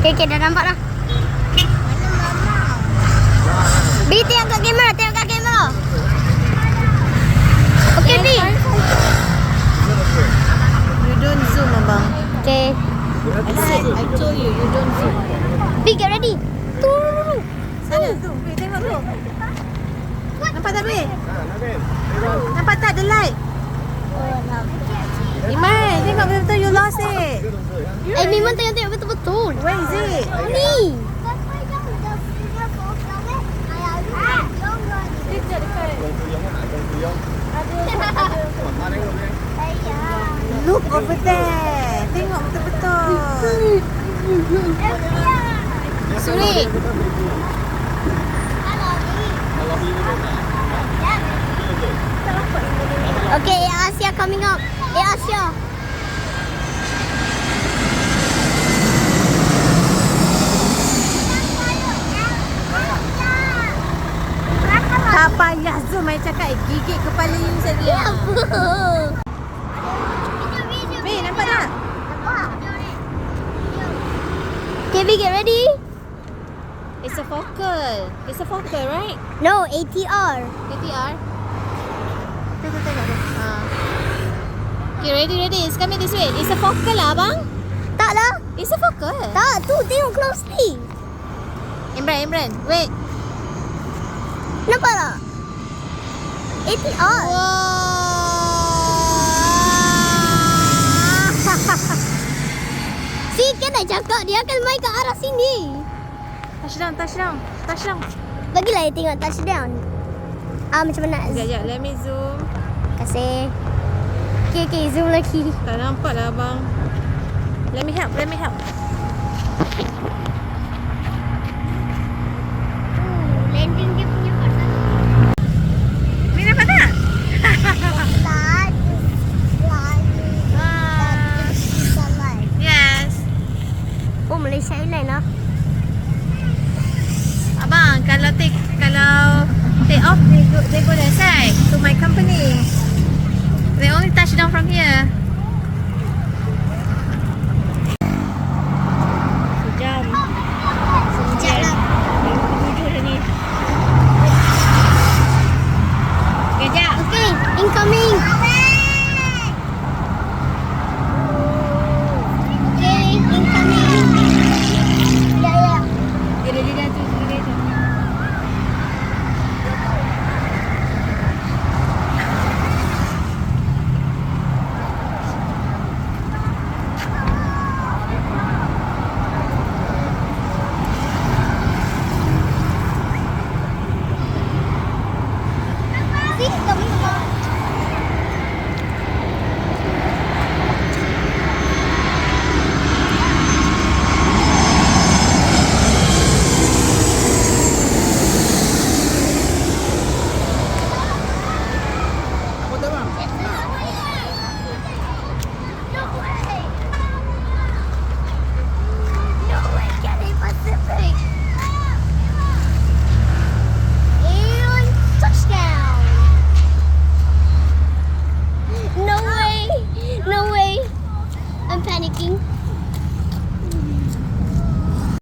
Okay, dah nampak dah. Bi, tengok kat kamera, Okay, Bi. You don't zoom, abang. Okay. I told you, you don't zoom. Bi, get ready. Turun. Sana tu, Bi, tengok tu. Nampak tak, Bi? Nampak tak the light? Iman, tengok betul-betul you lost it. Memang tengok betul-betul. Where is it? Ni. Look over there. Tengok betul-betul. Suri. Okay, Asia coming up. Asia. Tak payah zoom. I cakap gigit kepala you saja. Bi, nampak tak? Okay, Bi, get ready. It's a focal. It's a focal, right? No, ATR. ATR. Tengok tu. Okay, ready. It's coming this way. It's a focal lah, abang. Tak lah. It's a focal. Tak, tu tengok closely. Imran, wait. Nampak tak? ATR. See, kan dah cakap dia akan main ke arah sini. Touchdown. Bagilah dia tengok touchdown. Macam mana? Sekejap, let me zoom. Kasih. Okay, zoom lagi. Tak nampak lah, abang. Let me help. Landing dia punya pasal. Ni nampak tak? Yes. Oh, Malaysia Airlines lah. Abang, kalau take off, they go that side to my company. They only touch down from here.